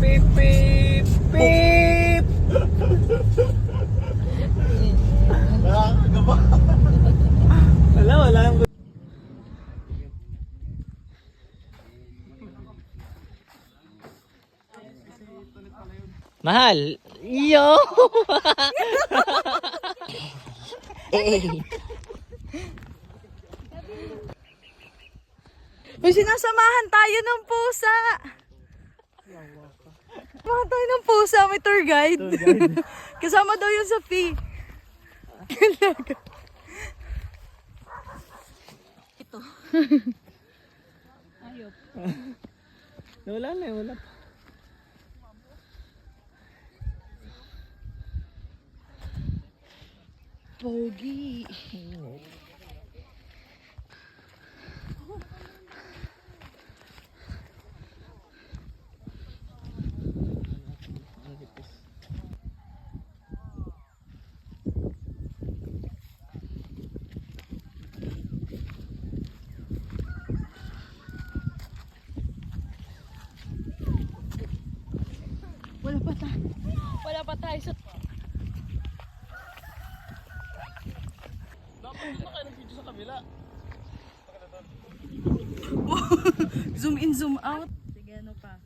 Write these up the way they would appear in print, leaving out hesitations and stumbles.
Beep, beep, beep. Gaba. Wala lang. Mahal. Yo. May sinasamahan tayo ng pusa. Samahan tayo ng pusa, may tour guide. Kasama daw yun sa fee. Ito. Ayop. Wala na, wala. Pogi. Wala pa tayo sa... Zoom in, zoom out. Sige, ano pa?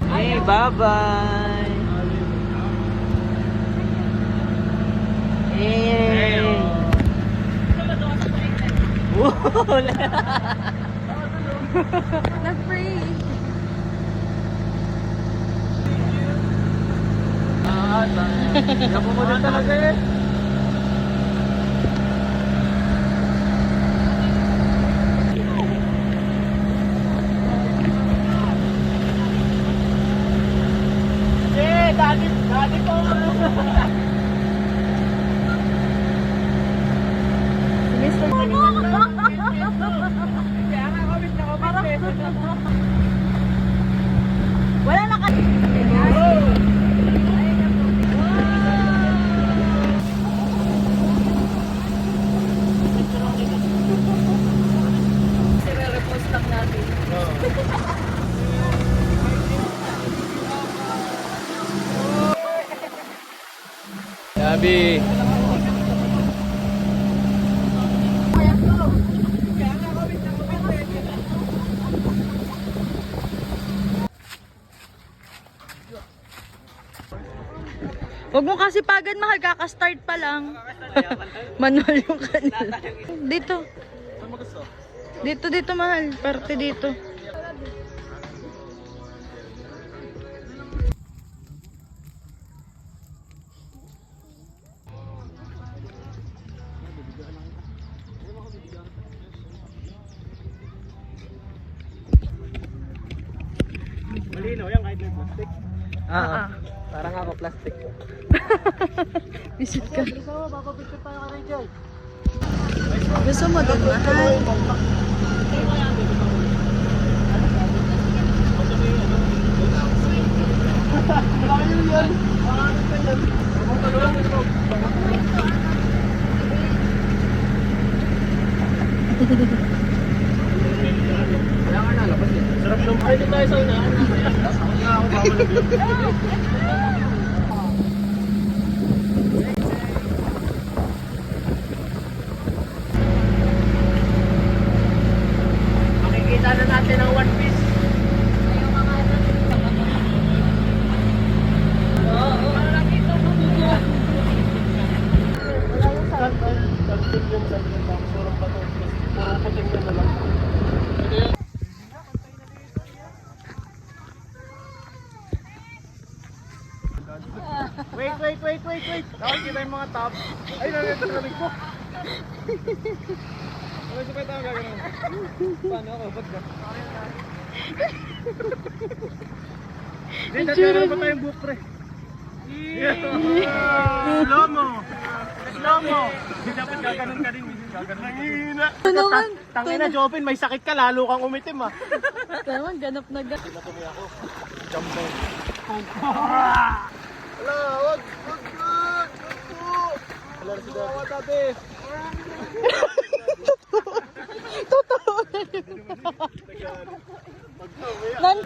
Hey, bye-bye. Hey. Not free. Napumunod talaga eh. Dati po. Mr. Wala na ka. Sire-repost lang natin. Sabi. Huwag mo kasi pagad, mahal, kaka-start pa lang. Manual yung kanila. Dito. Dito, mahal. Parte dito. Malinaw yan kahit may plastic. Ah. Parang ako plastic. Visit ka. Gusto mo doon, mahal? Sarap ng party tayo sa unahan. Makikita na natin ang One Piece. Wait. Nakikita yung mga top. Ay, narinig ko. Ano sa pwede ang gagawin? Paano ako? Ba't ka? Hindi, tatara pa tayong book, pre. Slow mo! Hindi dapat gaganon ka din. Nangihina. Ito naman. Tangina, Jopin, may sakit ka, lalo kang umitim ah. Ito naman, ganap na ganap. Natumi ako. Jump down. Wala, wag po. Wala na si Dawa, tabi. Totoo na yun. Nan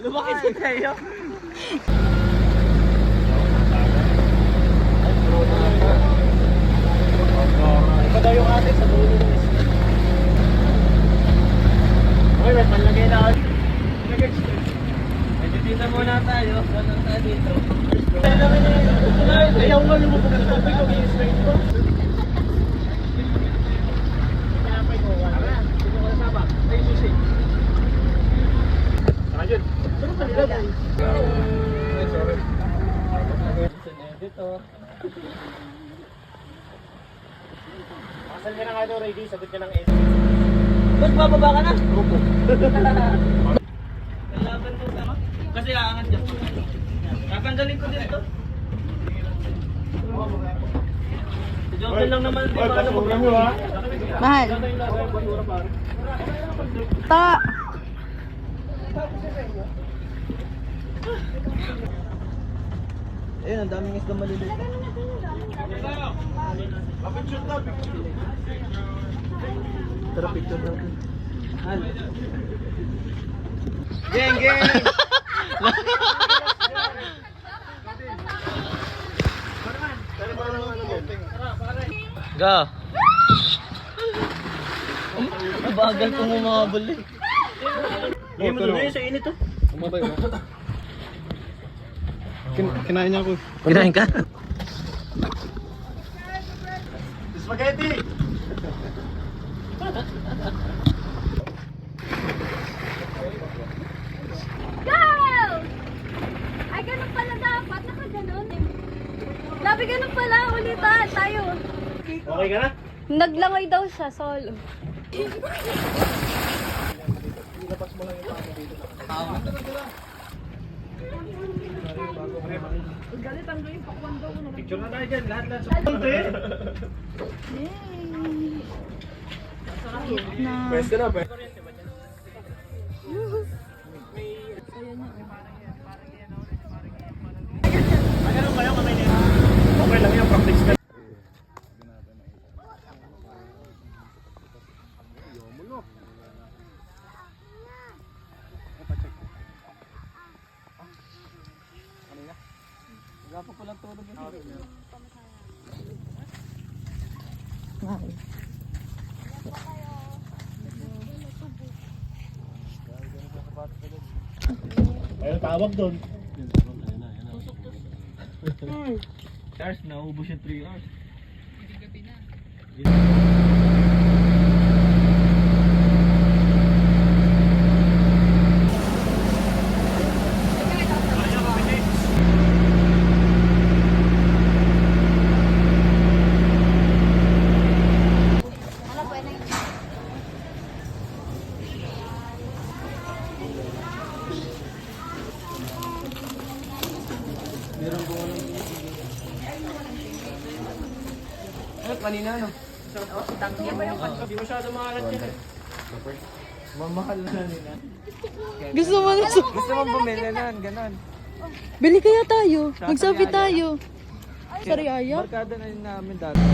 Lumaki si Kayo. Iba daw yung atin sa dulo ng isla. Okay, may panlagay na ako. Dito muna tayo. Ganun tayo dito. Ayaw nga lumubog sa tubig. Kung i-straight ko. Pinapay ko. Wala. Dito ko nasama. Ay, susi. Saka dyan. Saan ka nila ba? Ay, sorry. Dito. Pasal ka na nga daw, ready. Sagot ka ng S. Ba't bababa ka na? Opo. Kalaban mo ka? Kasi aangat dyan. Kakandalin ko dito. Joke lang naman. mahal. Ta. Ayun, ang daming isda maliliit. Tara, picture natin. Geng, geng! Ga! Bagal kong umabol eh. Lagay mo doon sa init oh. Umatay mo. Kinain niya ako. Kinain ka? Spaghetti! Go! Ay, ganun pala dapat. Nakaganon. Labi, ganun pala. Ulitan. Tayo. Okay ka na? Naglangoy daw siya, solo. Picture na tayo dyan. Lahat sa punto eh. Pwes ka na, pwes. Ano kayo kamay nila? Okay lang yan, practice ka. Wala pa palang tulog yun. Mahal. Ayun, tawag doon. Charles, naubos yung 3 hours. Kanina no? Hindi masyado mahalat yan eh. Mamahal na nila. Gusto mo na Gusto mo bumili na, ganon. Bili kaya tayo. Magsabi tayo. Sariaya? Barkada na rin namin dati.